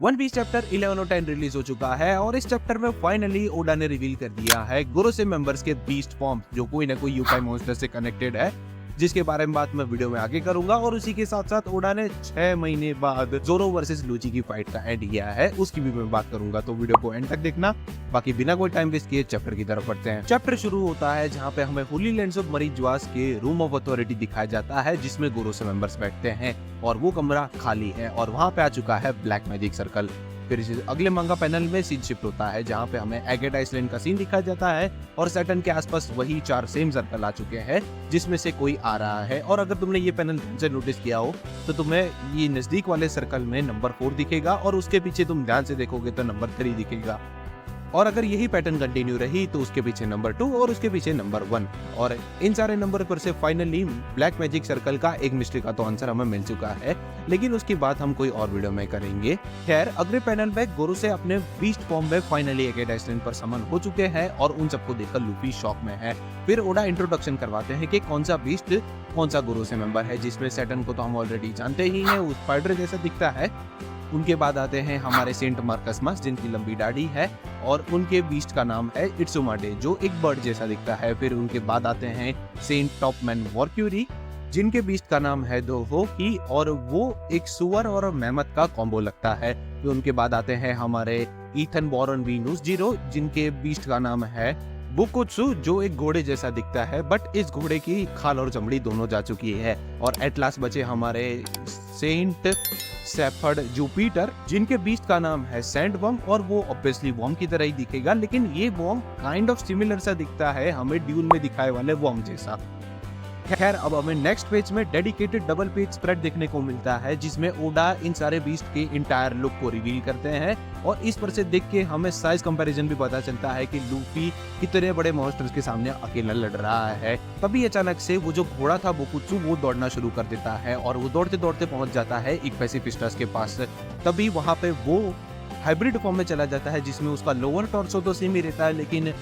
One piece chapter 11 और 10 release हो चुका है और इस चैप्टर में फाइनली ओडा ने रिवील कर दिया है गोरोसे मेंबर्स के बीस्ट फॉर्म जो कोई ना कोई यूकाई मॉन्स्टर से कनेक्टेड है, जिसके बारे में बात मैं वीडियो में आगे करूंगा। और उसी के साथ साथ ओडा ने 6 महीने बाद जोरो वर्सेस लूची की फाइट का एंड किया है, उसकी भी मैं बात करूंगा, तो वीडियो को एंड तक देखना। बाकी बिना कोई टाइम वेस्ट किए चैप्टर की तरफ बढ़ते हैं। चैप्टर शुरू होता है जहां पे हमें होली लैंड्स ऑफ मरीजवास के रूम ऑफ अथॉरिटी दिखाया जाता है, जिसमें गोरोसे मेंबर्स बैठते हैं और वो कमरा खाली है और वहां पे आ चुका है ब्लैक मैजिक सर्कल। फिर अगले मंगा पैनल में सीन शिफ्ट होता है जहां पे हमें एगेट आइसलैंड का सीन दिखाया जाता है और सैटर्न के आसपास वही 4 सेम सर्कल आ चुके हैं जिसमें से कोई आ रहा है। और अगर तुमने ये पैनल ध्यान से नोटिस किया हो तो तुम्हें ये नजदीक वाले सर्कल में नंबर 4 दिखेगा और उसके पीछे तुम ध्यान से देखोगे तो नंबर 3 दिखेगा। और अगर यही पैटर्न कंटिन्यू रही तो उसके पीछे नंबर 2 और उसके पीछे नंबर 1। और इन सारे नंबर पर से फाइनली ब्लैक मैजिक सर्कल का एक मिस्ट्री का तो आंसर हमें मिल चुका है, लेकिन उसकी बात हम कोई और वीडियो में करेंगे। खैर, अगले पैनल में गोरोसे अपने बीस्ट फॉर्म में फाइनली एगेट आइसलैंड पर समन हो चुके हैं और उन सबको देखकर लूफी शॉक में है। फिर ओडा इंट्रोडक्शन करवाते हैं कि कौन सा बीस्ट कौन सा गोरोसे मेंबर है, जिसमें सैटर्न को तो हम ऑलरेडी जानते ही हैं, उस स्पाइडर जैसा दिखता है। उनके बाद आते हैं हमारे सेंट मार्कस मस, जिनकी लंबी दाढ़ी है और उनके बीस्ट का नाम है इट्सुमाडे, जो एक बर्ड जैसा दिखता है। फिर उनके बाद आते हैं सेंट टॉपमैन वॉर्क्यूरी, जिनके बीस्ट का नाम है दोहोकी और वो एक सुअर और मेहमत का कॉम्बो लगता है। फिर उनके बाद आते हैं हमारे ईथन बॉरन वीनूस जीरो, जिनके बीस्ट का नाम है बुकुत्सु, जो एक घोड़े जैसा दिखता है, बट इस घोड़े की खाल और चमड़ी दोनों जा चुकी है। और एट लास्ट बचे हमारे सेंट सेफर्ड जुपिटर, जिनके बीस्ट का नाम है सैंड वर्म और वो ऑब्वियसली वर्म की तरह ही दिखेगा, लेकिन ये वर्म काइंड ऑफ सिमिलर सा दिखता है हमें ड्यून में दिखाए वाले वर्म जैसा। खैर, अब हमें नेक्स्ट पेज में डेडिकेटेड डबल पेज स्प्रेड देखने को मिलता है, जिसमें ओडा इन सारे बीस्ट के इंटायर लुक को रिवील करते हैं और इस पर से देख के हमें साइज कंपैरिजन भी पता चलता है कि लूफी कितने बड़े मॉन्स्टर्स के सामने अकेला लड़ रहा है। तभी अचानक से वो जो घोड़ा था बुकुत्सु, वो दौड़ना शुरू कर देता है और वो दौड़ते दौड़ते पहुंच जाता है एक पैसिफिस्टस के पास। तभी वहां पे वो हाइब्रिड फॉर्म में चला जाता है, जिसमें उसका लोअर टॉर्सो तो सेम ही रहता है, लेकिन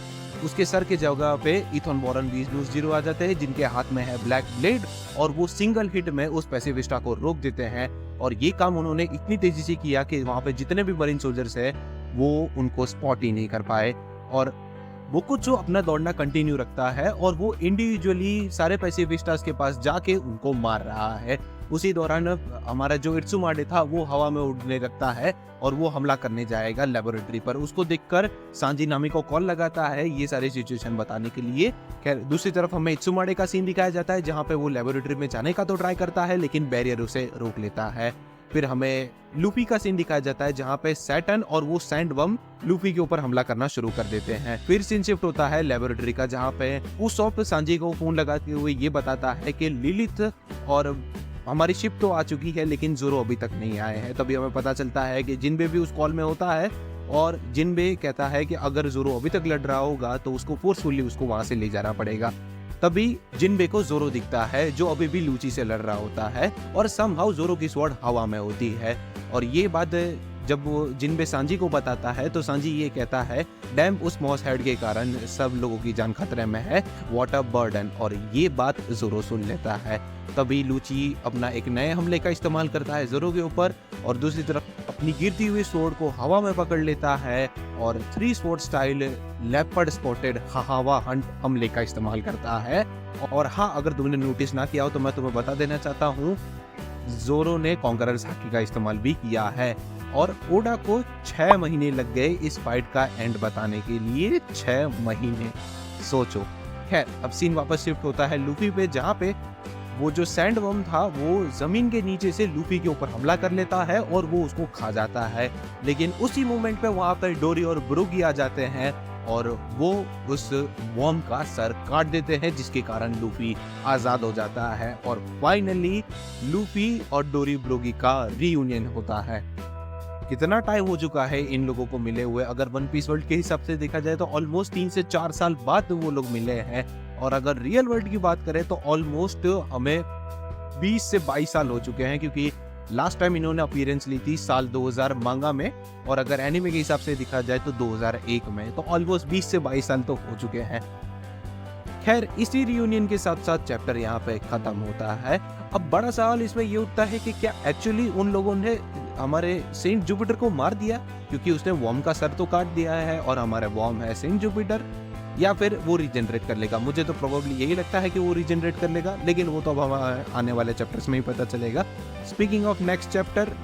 उसके सर के जगह पे ईथन बॉरन वीनूस जीरो आ जाते हैं, जिनके हाथ में है ब्लैक ब्लेड और वो सिंगल हिट में उस पैसिफिस्टा को रोक देते हैं। और ये काम उन्होंने इतनी तेजी से किया कि वहां पे जितने भी मरीन सोल्जर्स है वो उनको स्पॉट ही नहीं कर पाए। और बुकुत्सु अपना दौड़ना कंटिन्यू रखता है और वो इंडिविजुअली सारे पैसिफिस्टास के पास जाके उनको मार रहा है। उसी दौरान हमारा जो इट्सुमाडे था वो हवा में उड़ने लगता है और वो हमला करने जाएगा लेबोरेटरी पर। उसको देखकर सांजी नामी को कॉल लगाता है ये सारी सिचुएशन बताने के लिए। खैर, दूसरी तरफ हमें इट्सुमाडे का सीन दिखाया जाता है जहाँ पे वो लेबोरेटरी में जाने का तो ट्राई करता है, लेकिन बैरियर उसे रोक लेता है। फिर हमें लूफी का सीन दिखाया जाता है जहाँ पे सैटर्न और वो सैंड वर्म लूफी के ऊपर हमला करना शुरू कर देते हैं। फिर सीन शिफ्ट होता है लेबोरेटरी का, जहाँ पे उसॉफ्ट सांजी को फोन लगाते हुए ये बताता है कि लिलिथ और हमारी शिप तो आ चुकी है लेकिन जोरो अभी तक नहीं आए हैं। तभी हमें पता चलता है कि जिनबे भी उस कॉल में होता है और जिनबे कहता है कि अगर जोरो अभी तक लड़ रहा होगा तो उसको फोर्सफुली उसको वहां से ले जाना पड़ेगा। तभी जिनबे को जोरो दिखता है जो अभी भी लूची से लड़ रहा होता है और समहाउ जोरो की स्वॉर्ड हवा में होती है। और ये बात जब वो जिनबे सांजी को बताता है तो सांजी ये कहता है डैम उस मॉस हेड के कारण सब लोगों की जान खतरे में है, व्हाट अ बर्डन। और ये बात जोरो सुन लेता है। तभी लूची अपना एक नए हमले का इस्तेमाल करता है जोरो के ऊपर और दूसरी तरफ अपनी गिरती हुई स्वॉर्ड को हवा में पकड़ लेता है और 3 स्वॉर्ड स्टाइल लेपर्ड स्पॉटेड हवा हंट हमले का इस्तेमाल करता है। और हाँ, अगर तुमने नोटिस ना किया हो तो मैं तुम्हें बता देना चाहता हूँ, जोरो ने कॉन्करर्स हाकी का इस्तेमाल भी किया है और ओडा को 6 महीने लग गए इस फाइट का एंड बताने के लिए। 6 महीने, सोचो। खैर, अब सीन वापस शिफ्ट होता है लूफी पे, जहाँ पे वो जो सैंड वर्म था वो जमीन के नीचे से लूफी के ऊपर हमला कर लेता है और वो उसको खा जाता है। लेकिन उसी मोमेंट पे वहां पर डोरी और ब्रूगी आ जाते हैं और वो उस वर्म का सर काट देते हैं, जिसके कारण लूफी आजाद हो जाता है और फाइनली लूफी और डोरी ब्रूगी का रीयूनियन होता है। कितना टाइम हो चुका है इन लोगों को मिले हुए, अगर वन पीस वर्ल्ड के हिसाब से देखा जाए तो ऑलमोस्ट 3 से 4 साल बाद वो लोग मिले हैं। और अगर रियल वर्ल्ड की बात करें तो ऑलमोस्ट हमें 20 से 22 साल हो चुके हैं, क्योंकि लास्ट टाइम इन्होंने अपीयरेंस ली थी साल 2000 मांगा में और अगर एनिमे के हिसाब से देखा जाए तो 2001 में, तो ऑलमोस्ट 20 से 22 साल तो हो चुके हैं। खैर, इसी रियूनियन के साथ साथ चैप्टर यहाँ पे खत्म होता है अब बड़ा सवाल इसमें ये उठता है कि क्या एक्चुअली उन लोगों ने हमारे सेंट जुपिटर को मार दिया, क्योंकि उसने वॉर्म का सर तो काट दिया है और हमारा वॉर्म है सेंट जुपिटर, या फिर वो रीजनरेट कर लेगा। मुझे तो प्रोबेबली यही लगता है कि वो रीजनरेट कर लेगा, लेकिन वो तो अब हमारे आने वाले चैप्टर्स में ही पता चलेगा। Speaking of next chapter,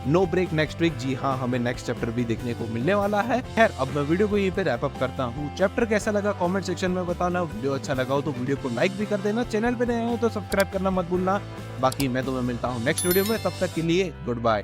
no break next week, जी हाँ, हमें नेक्स्ट चैप्टर भी देखने को मिलने वाला है। खैर, अब मैं वीडियो को यहीं पे रैप अप करता हूँ। चैप्टर कैसा लगा कमेंट सेक्शन में बताना, वीडियो अच्छा लगा हो तो वीडियो को लाइक भी कर देना, चैनल पे नए हो तो सब्सक्राइब करना मत भूलना। बाकी मैं तुम्हें मिलता हूँ नेक्स्ट वीडियो में, तब तक के लिए गुड बाय।